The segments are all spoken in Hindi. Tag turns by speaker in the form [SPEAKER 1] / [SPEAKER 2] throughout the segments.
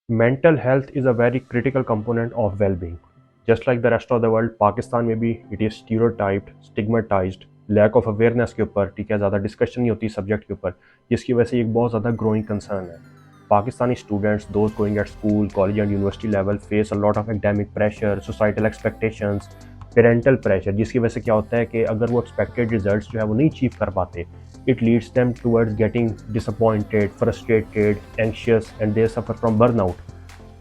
[SPEAKER 1] Mental health is a very critical component of well-being. Just like the rest of the world, Pakistan में भी it is stereotyped, stigmatized, lack of awareness के ऊपर ठीक है ज़्यादा डिस्कशन नहीं होती सब्जेक्ट के ऊपर, जिसकी वजह से एक बहुत ज़्यादा ग्रोइंग कंसर्न है. Pakistani students, those going at school, college and university level face a lot of academic pressure, societal expectations, parental pressure, जिसकी वजह से क्या होता है कि अगर वो एक्सपेक्टेड रिजल्ट्स जो है वो नहीं अचीव कर पाते, it leads them towards getting disappointed, frustrated, anxious and they suffer from burnout.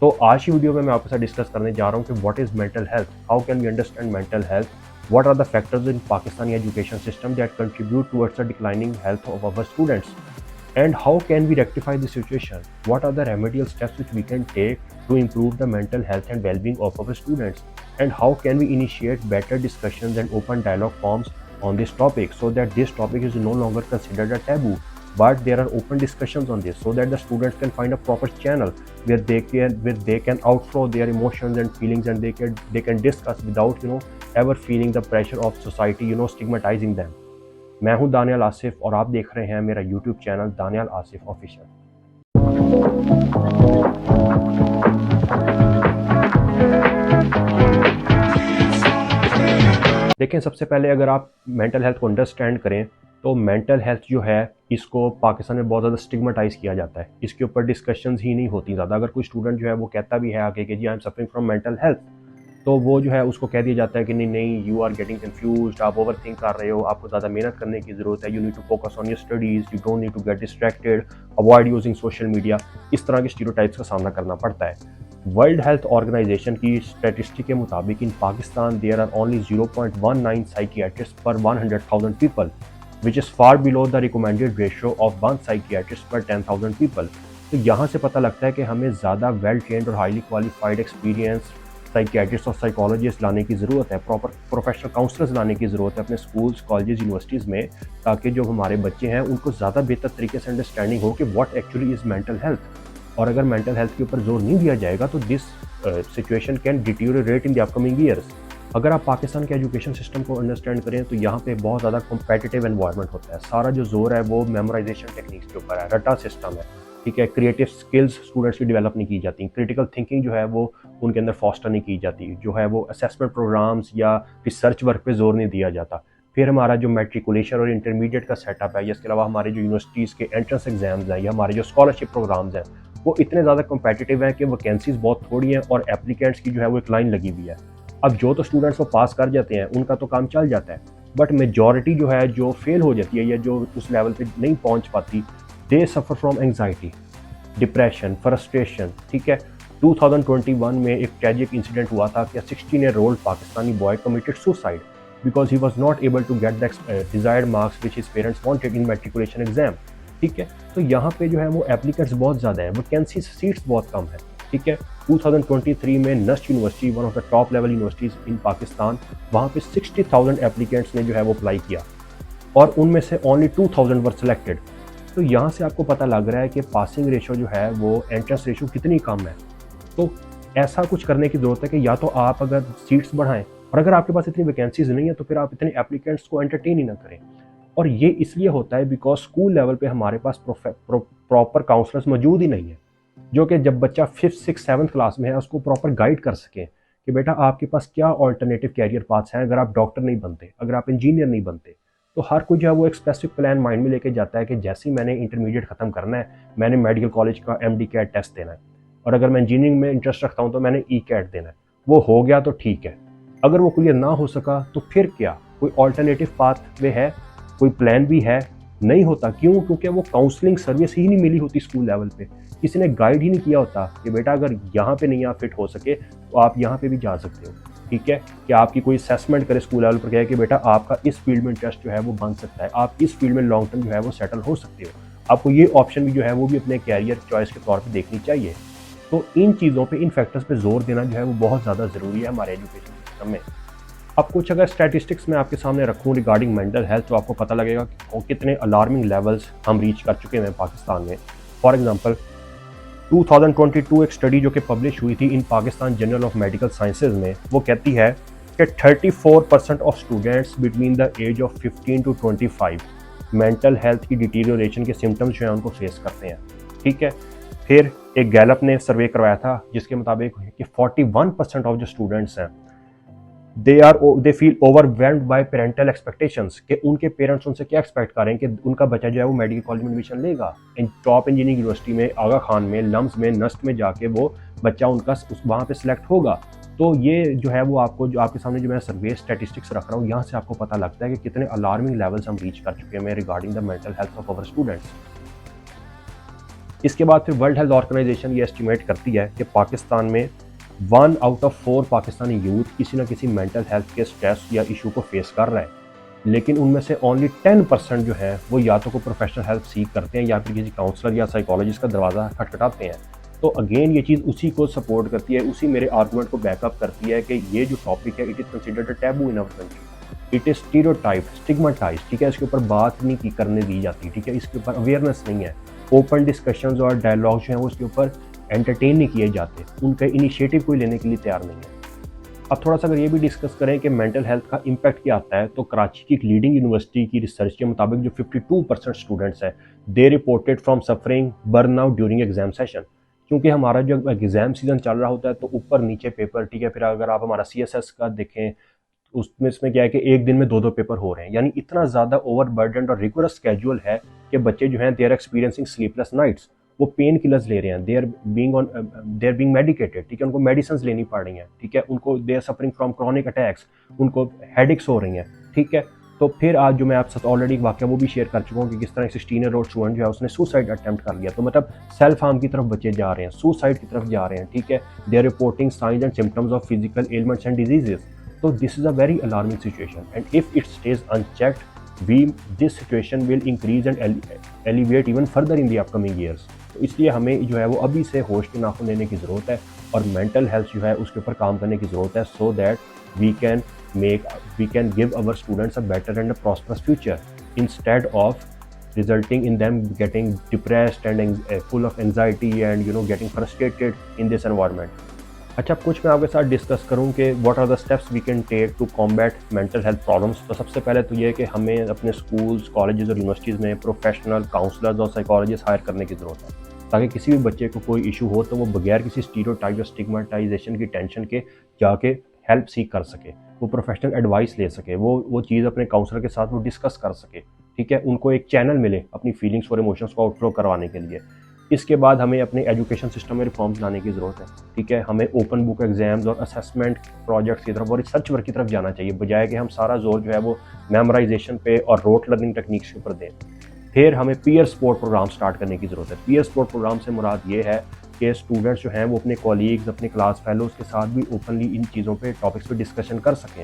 [SPEAKER 1] तो आज की वीडियो में मैं आपके साथ डिस्कस करने जा रहा हूँ कि what is mental health, how can we understand mental health, what are the factors in Pakistani education system that contribute towards the declining health of our students, and how can we rectify the situation, what are the remedial steps which we can take to improve the mental health and well-being of our students, and how can we initiate better discussions and open dialogue forums on this topic so that this topic is no longer considered a taboo, but there are open discussions on this so that the students can find a proper channel where they can outflow their emotions and feelings, and they can discuss without ever feeling the pressure of society stigmatizing them. मैं हूं दानियाल आसिफ और आप देख रहे हैं मेरा YouTube channel Daniyal Asif official. देखें, सबसे पहले अगर आप मेंटल हेल्थ को अंडरस्टैंड करें तो मेंटल हेल्थ जो है इसको पाकिस्तान में बहुत ज़्यादा स्टिग्मेटाइज किया जाता है. इसके ऊपर डिस्कशंस ही नहीं होती ज़्यादा. अगर कोई स्टूडेंट जो है वो कहता भी है आगे कि जी I am suffering from mental health, तो वो जो है उसको कह दिया जाता है कि नहीं यू आर गेटिंग कन्फ्यूज्ड, आप ओवर थिंक कर रहे हो, आपको ज़्यादा मेहनत करने की ज़रूरत है, you need to focus on your studies, you don't need to get distracted, avoid using social media. इस तरह के स्टीरियोटाइप्स का सामना करना पड़ता है. वर्ल्ड हेल्थ ऑर्गेनाइजेशन की स्टैटिस्टिक के मुताबिक in Pakistan there are only 0.19 psychiatrist per 100,000 people, which is far below the recommended ratio of 1 psychiatrist per 10,000 people. तो यहाँ से पता लगता है कि हमें ज़्यादा वेल ट्रेंड और हाईली क्वालिफाइड एक्सपीरियंस साइकियाट्रिस्ट और साइकोलॉजिस्ट लाने की ज़रूरत है, प्रॉपर प्रोफेशनल काउंसलर्स लाने की ज़रूरत है अपने स्कूल्स, कॉलेजेस, यूनिवर्सिटीज़ में, ताकि जो हमारे बच्चे हैं उनको ज़्यादा बेहतर तरीके से अंडरस्टैंडिंग हो कि what actually is mental health. और अगर मेंटल हेल्थ के ऊपर जोर नहीं दिया जाएगा तो this situation can deteriorate in the upcoming years. अगर आप पाकिस्तान के एजुकेशन सिस्टम को अंडरस्टैंड करें तो यहाँ पे बहुत ज़्यादा कॉम्पिटिटिव एनवायरनमेंट होता है. सारा जो जोर है वो मेमोराइजेशन टेक्निक्स के ऊपर है, रटा सिस्टम है, ठीक है. क्रिएटिव स्किल्स स्टूडेंट्स की डेवलप नहीं की जाती, क्रिटिकल थिंकिंग जो है वो उनके अंदर फॉस्टर नहीं की जाती, जो है वो असेसमेंट प्रोग्राम्स या रिसर्च वर्क पे जोर नहीं दिया जाता. फिर हमारा जो मैट्रिकुलेशन और इंटरमीडिएट का सेटअप है, इसके अलावा हमारे जो यूनिवर्सिटीज़ के एंट्रेंस एग्जाम्स हैं या हमारे जो स्कॉलरशिप प्रोग्राम्स हैं वो इतने ज़्यादा कॉम्पिटिटिव हैं कि वैकेंसीज बहुत थोड़ी हैं और एप्लीकेंट्स की जो है वो एक लाइन लगी हुई है. अब जो तो स्टूडेंट्स को पास कर जाते हैं उनका तो काम चल जाता है, बट मेजॉरिटी जो है जो फेल हो जाती है या जो उस लेवल पे नहीं पहुंच पाती, they suffer from anxiety, depression, frustration, ठीक है. 2021 में एक ट्रेजिक इंसिडेंट हुआ था कि 16-year-old Pakistani boy committed suicide because he was not able to get the desired marks which his parents wanted in matriculation exam, ठीक है. तो यहाँ पे जो है वो एप्लीकेंट्स बहुत ज़्यादा हैं, वैकेंसी सीट्स बहुत कम है, ठीक है. 2023 में NUST university, one of the top level universities in Pakistan, वहाँ पे 60,000 एप्लीकेंट्स ने जो है वो अप्लाई किया और उनमें से ओनली 2,000 वर सिलेक्टेड. तो यहाँ से आपको पता लग रहा है कि पासिंग रेशो जो है वो एंट्रेंस रेशो कितनी कम है. तो ऐसा कुछ करने की ज़रूरत है कि या तो आप अगर सीट्स बढ़ाएं, और अगर आपके पास इतनी वैकेंसीज नहीं है तो फिर आप इतने एप्लीकेंट्स को एंटरटेन ही ना करें. और ये इसलिए होता है बिकॉज स्कूल लेवल पे हमारे पास प्रॉपर काउंसलर्स मौजूद ही नहीं है, जो कि जब बच्चा 5th, 6th, 7th क्लास में है उसको प्रॉपर गाइड कर सकें कि बेटा आपके पास क्या ऑल्टरनेटिव कैरियर पाथ्स हैं. अगर आप डॉक्टर नहीं बनते, अगर आप इंजीनियर नहीं बनते, तो हर कोई जो है वो एक स्पेसिफिक प्लान माइंड में लेके जाता है कि जैसे ही मैंने इंटरमीडिएट ख़त्म करना है, मैंने मेडिकल कॉलेज का MD कैट टेस्ट देना है, और अगर मैं इंजीनियरिंग में इंटरेस्ट रखता हूँ तो मैंने ECAT देना है. वो हो गया तो ठीक है, अगर वो क्लियर ना हो सका तो फिर क्या, कोई ऑल्टरनेटिव पाथ वे है, कोई प्लान भी है? नहीं होता. क्यों? क्योंकि वो काउंसलिंग सर्विस ही नहीं मिली होती स्कूल लेवल पे, किसी ने गाइड ही नहीं किया होता कि बेटा अगर यहाँ पे नहीं आप फिट हो सके तो आप यहाँ पे भी जा सकते हो, ठीक है. कि आपकी कोई असेसमेंट करे स्कूल लेवल पर कहे कि बेटा आपका इस फील्ड में इंटरेस्ट जो है वो बन सकता है, आप इस फील्ड में लॉन्ग टर्म जो है वो सेटल हो सकते हो. आपको ये ऑप्शन भी जो है वो भी अपने कैरियर चॉइस के तौर पर देखनी चाहिए. तो इन चीज़ों पर, इन फैक्टर्स पर जोर देना जो है वो बहुत ज़्यादा ज़रूरी है हमारे एजुकेशन सिस्टम में. अब कुछ अगर स्टैटिस्टिक्स मैं आपके सामने रखूं रिगार्डिंग मेंटल हेल्थ तो आपको पता लगेगा कि कितने अलार्मिंग लेवल्स हम रीच कर चुके हैं पाकिस्तान में. फॉर एग्जांपल 2022 एक स्टडी जो कि पब्लिश हुई थी in Pakistan journal of medical sciences में, वो कहती है कि 34% of students between the age of 15 to 25 mental health की डिटीरियोरेशन के सिम्टम्स जो हैं उनको फेस करते हैं, ठीक है. फिर एक गैलप ने सर्वे करवाया था जिसके मुताबिक कि 41% ऑफ जो स्टूडेंट्स हैं they feel overwhelmed bye parental expectations, कि उनके पेरेंट्स उनसे क्या एक्सपेक्ट कर रहे हैं कि उनका बच्चा जो है वो मेडिकल कॉलेज में एडमिशन लेगा, इन टॉप इंजीनियरिंग यूनिवर्सिटी में, आगा खान में, लम्स में, नस्ट में जाके वो बच्चा उनका वहाँ पे सिलेक्ट होगा। तो ये जो है वो आपको जो आपके सामने जो मैं सर्वे स्टैटिस्टिक्स रख रहा हूँ, यहाँ से आपको पता लगता है कि कितने अलार्मिंग लेवल्स हम रीच कर चुके हैं regarding the mental health of our students. इसके बाद फिर वर्ल्ड हेल्थ ऑर्गेनाइजेशन ये एस्टिमेट करती है कि पाकिस्तान में 1 आउट ऑफ 4 पाकिस्तानी यूथ किसी न किसी मेंटल हेल्थ के स्ट्रेस या इशू को फेस कर रहा है, लेकिन उनमें से ओनली 10% जो है वो या तो को प्रोफेशनल हेल्प सीख करते हैं या फिर किसी काउंसलर या साइकोलॉजिस्ट का दरवाज़ा खटखटाते हैं। तो अगेन ये चीज़ उसी को सपोर्ट करती है, उसी मेरे आर्गूमेंट को बैकअप करती है कि ये जो टॉपिक है it is considered a taboo in our country, it is stereotype, stigmatize, ठीक है, इसके ऊपर बात नहीं की करने दी जाती, ठीक है, इसके ऊपर अवेयरनेस नहीं है, ओपन डिस्कशंस और डायलॉग जो हैं वो इसके ऊपर एंटरटेन नहीं किए जाते, उनका इनिशिएटिव कोई लेने के लिए तैयार नहीं है। अब थोड़ा सा अगर ये भी डिस्कस करें कि मेंटल हेल्थ का इम्पैक्ट क्या आता है, तो कराची की एक लीडिंग यूनिवर्सिटी की रिसर्च के मुताबिक जो 52% स्टूडेंट्स हैं दे reported from suffering burnout during exam session. क्योंकि हमारा जब एग्जाम सीजन चल रहा होता है तो ऊपर नीचे पेपर, ठीक है, फिर अगर आप हमारा CSS का देखें उसमें इसमें क्या है कि एक दिन में 2-2 पेपर हो रहे हैं, यानी इतना ज़्यादा ओवरबर्डन और रिगोरस स्केड्यूल है कि बच्चे जो हैं they are experiencing sleepless nights, वो पेन किलर्स ले रहे हैं, दे आर बीइंग मेडिकेटेड, ठीक है, उनको मेडिसिन लेनी पड़ रही हैं, ठीक है, उनको they are suffering from chronic attacks, उनको हेडेक्स हो रही हैं, ठीक है। तो फिर आज जो मैं आपके साथ ऑलरेडी एक वाक्य वो भी शेयर कर चुका हूँ कि किस तरह 16 ईयर ओल्ड स्टूडेंट जो है उसने सुसाइड अटेम्प्ट कर लिया, तो मतलब सेल्फ हार्म की तरफ बच्चे जा रहे हैं, सुसाइड की तरफ जा रहे हैं, ठीक है, they are reporting signs and symptoms of physical ailments and diseases. So this is a very alarming situation, and if it stays unchecked, this situation will increase and elevate even further in the upcoming years. तो इसलिए हमें जो है वो अभी से होश के नाखून लेने की ज़रूरत है और मेंटल हेल्थ जो है उसके ऊपर काम करने की ज़रूरत है, so that we can give our students a better and a prosperous future instead of resulting in them getting depressed and full of anxiety and getting frustrated in this environment. अच्छा, कुछ मैं आपके साथ डिस्कस करूं कि what are the steps we can take to combat mental health problems. तो सबसे पहले तो ये है कि हमें अपने स्कूल्स, कॉलेजेस और यूनिवर्सिटीज़ में प्रोफेशनल काउंसलर्स और साइकोलॉजिस्ट हायर करने की ज़रूरत है, ताकि किसी भी बच्चे को कोई इशू हो तो वो बगैर किसी स्टीरियोटाइप या स्टिग्मेटाइजेशन की टेंशन के जाके हेल्प सीख कर सके, वो प्रोफेशनल एडवाइस ले सके, वो चीज़ अपने काउंसलर के साथ वो डिस्कस कर सके, ठीक है, उनको एक चैनल मिले अपनी फीलिंग्स और इमोशंस को आउटफ्लो करवाने के लिए। इसके बाद हमें अपने एजुकेशन सिस्टम में रिफॉर्म्स लाने की ज़रूरत है, ठीक है, हमें ओपन बुक एग्जाम्स और असेसमेंट प्रोजेक्ट्स की तरफ और रिसर्च वर्क की तरफ जाना चाहिए, बजाय कि हम सारा जोर जो है वो मेमोराइजेशन पे और रोट लर्निंग टेक्निक्स के ऊपर दें। फिर हमें पीयर सपोर्ट प्रोग्राम स्टार्ट करने की ज़रूरत है। पीयर सपोर्ट प्रोग्राम से मुराद ये है कि स्टूडेंट्स जो हैं वो अपने कॉलीग्स, अपने क्लास फेलोज़ के साथ भी ओपनली इन चीज़ों पे, टॉपिक्स पे डिस्कशन कर सकें,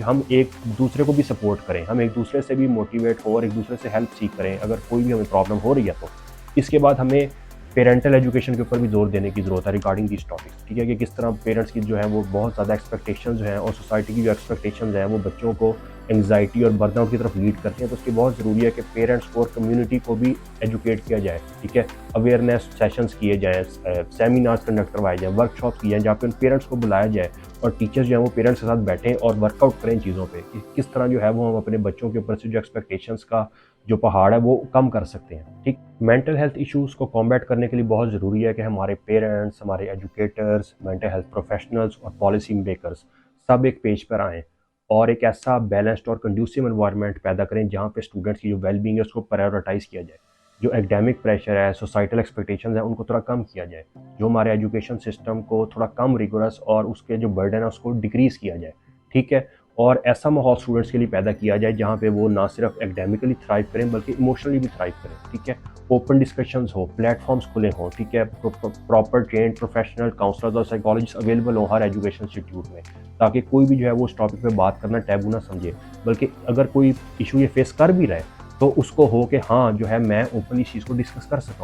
[SPEAKER 1] हम एक दूसरे को भी सपोर्ट करें, हम एक दूसरे से भी मोटिवेट हो और एक दूसरे से हेल्प सीख करें अगर कोई भी हमें प्रॉब्लम हो रही है तो। इसके बाद हमें पेरेंटल एजुकेशन के ऊपर भी जोर देने की ज़रूरत है रिगार्डिंग दिस टॉपिक्स, ठीक है, कि किस तरह पेरेंट्स की जो है वो बहुत ज़्यादा एक्सपेक्टेशंस जो हैं और सोसाइटी की जो एक्सपेक्टेशंस हैं वो बच्चों को एंग्जाइटी और बर्नआउट की तरफ लीड करती हैं। तो उसकी बहुत ज़रूरी है कि पेरेंट्स को और कम्युनिटी को भी एजुकेट किया जाए, ठीक है, अवेयरनेस सेशंस किए जाएँ, सेमिनार्स कंडक्ट करवाए जाएँ, वर्कशॉप किए जाएँ जहाँ पे उन पेरेंट्स को बुलाया जाए और टीचर्स जो हैं वो पेरेंट्स के साथ बैठें और वर्कआउट करें चीज़ों पे कि किस तरह जो है वो हम अपने बच्चों के ऊपर से जो एक्सपेक्टेशंस का जो पहाड़ है वो कम कर सकते हैं, ठीक। मेंटल हेल्थ इश्यूज़ को कॉम्बैट करने के लिए बहुत ज़रूरी है कि हमारे पेरेंट्स, हमारे एजुकेटर्स, मेंटल हेल्थ प्रोफेशनल्स और पॉलिसी मेकर्स सब एक पेज पर आएँ और एक ऐसा बैलेंस्ड और कंड्यूसिव एनवायरनमेंट पैदा करें जहाँ पे स्टूडेंट्स की जो वेलबींग है उसको प्रायोरिटाइज़ किया जाए, जो एकेडमिक प्रेशर है, सोसाइटल एक्सपेक्टेशंस है, उनको थोड़ा कम किया जाए, जो हमारे एजुकेशन सिस्टम को थोड़ा कम रिगोरस और उसके जो बर्डन है उसको डिक्रीज़ किया जाए, ठीक है, और ऐसा माहौल स्टूडेंट्स के लिए पैदा किया जाए जहाँ पे वो ना सिर्फ एकेडमिकली थ्राइव करें बल्कि इमोशनली भी थ्राइव करें, ठीक है, ओपन डिस्कशंस हो, प्लेटफॉर्म्स खुले हों, ठीक है, प्रॉपर ट्रेंड प्रोफेशनल काउंसलर्स और साइकोलॉजिस्ट अवेलेबल हों हर एजुकेशन इंस्टीट्यूट में, ताकि कोई भी जो है वो उस टॉपिक पे बात करना टैबू ना समझे, बल्कि अगर कोई इशू ये फेस कर भी रहा है तो उसको हो कि हाँ जो है मैं ओपनली इस चीज़ को डिस्कस कर सकता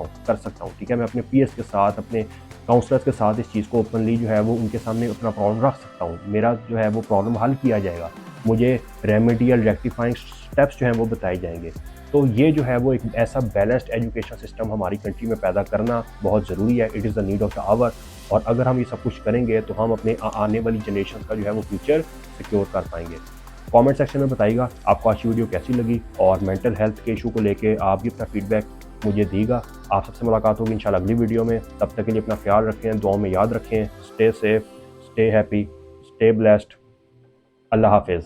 [SPEAKER 1] हूँ, ठीक है, मैं अपने पीएस के साथ, अपने काउंसलर्स के साथ इस चीज़ को ओपनली जो है वो उनके सामने अपना प्रॉब्लम रख सकता हूँ, मेरा जो है वो प्रॉब्लम हल किया जाएगा, मुझे रेमेडियल रेक्टिफाइंग स्टेप्स जो हैं वो बताए जाएंगे। तो ये जो है वो एक ऐसा बैलेंस्ड एजुकेशन सिस्टम हमारी कंट्री में पैदा करना बहुत ज़रूरी है, it is the need of the hour. और अगर हम ये सब कुछ करेंगे तो हम अपने आने वाली जनरेशन का जो है वो फ्यूचर सिक्योर कर पाएंगे। कमेंट सेक्शन में बताइएगा आपको आज की वीडियो कैसी लगी और मेंटल हेल्थ के इशू को लेके आप भी अपना फीडबैक मुझे दीगा। आप सबसे मुलाकात होगी इंशाल्लाह अगली वीडियो में। तब तक के लिए अपना ख्याल रखें, दुआओं में याद रखें। Stay safe, stay happy, stay blessed. अल्लाह हाफिज़।